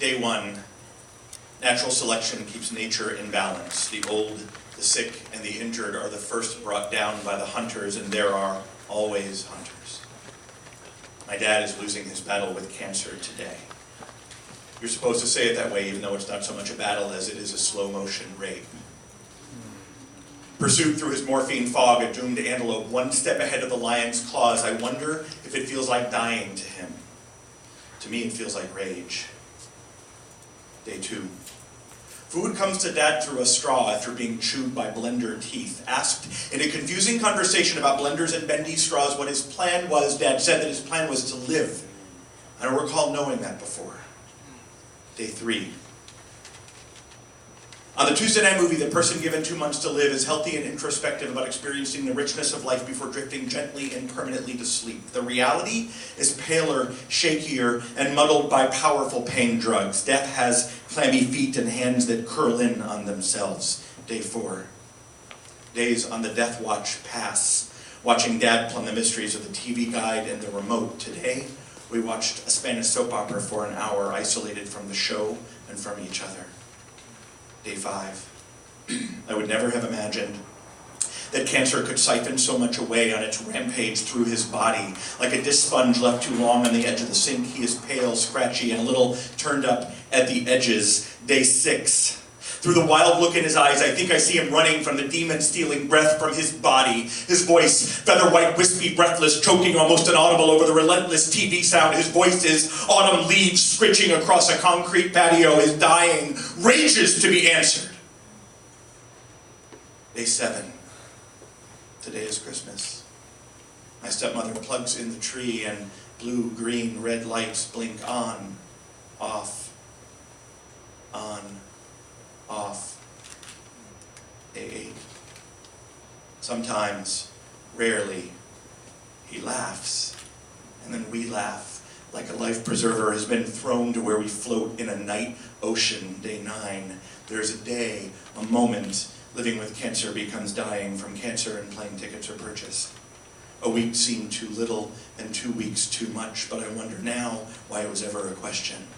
Day one, natural selection keeps nature in balance. The old, the sick, and the injured are the first brought down by the hunters, and there are always hunters. My dad is losing his battle with cancer today. You're supposed to say it that way, even though it's not so much a battle as it is a slow-motion rape. Pursued through his morphine fog, a doomed antelope, one step ahead of the lion's claws. I wonder if it feels like dying to him. To me, it feels like rage. Day two. Food comes to Dad through a straw after being chewed by blender teeth. Asked in a confusing conversation about blenders and bendy straws what his plan was, Dad said that his plan was to live. I don't recall knowing that before. Day three. On the Tuesday night movie, the person given 2 months to live is healthy and introspective about experiencing the richness of life before drifting gently and permanently to sleep. The reality is paler, shakier, and muddled by powerful pain drugs. Death has clammy feet and hands that curl in on themselves. Day four. Days on the death watch pass, watching Dad plumb the mysteries of the TV guide and the remote. Today, we watched a Spanish soap opera for an hour, isolated from the show and from each other. Day five. I would never have imagined that cancer could siphon so much away on its rampage through his body. Like a dish sponge left too long on the edge of the sink, he is pale, scratchy, and a little turned up at the edges. Day six. Through the wild look in his eyes, I think I see him running from the demon stealing breath from his body. His voice, feather white, wispy, breathless, choking, almost inaudible over the relentless TV sound. His voice is autumn leaves scritching across a concrete patio. His dying rages to be answered. Day seven. Today is Christmas. My stepmother plugs in the tree and blue, green, red lights blink on, off, on, off. Day eight. Sometimes, rarely, he laughs, and then we laugh, like a life preserver has been thrown to where we float in a night ocean. Day nine. There's a day, a moment. Living with cancer becomes dying from cancer, and plane tickets are purchased. A week seemed too little, and 2 weeks too much, but I wonder now why it was ever a question.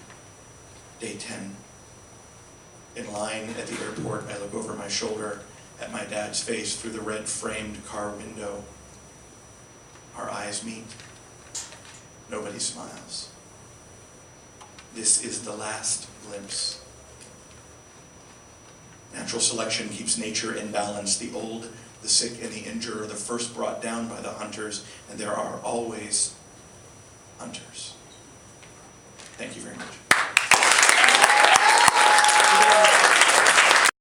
Day 10. In line at the airport, I look over my shoulder at my dad's face through the red-framed car window. Our eyes meet. Nobody smiles. This is the last glimpse. Natural selection keeps nature in balance. The old, the sick, and the injured are the first brought down by the hunters, and there are always hunters. Thank you very much.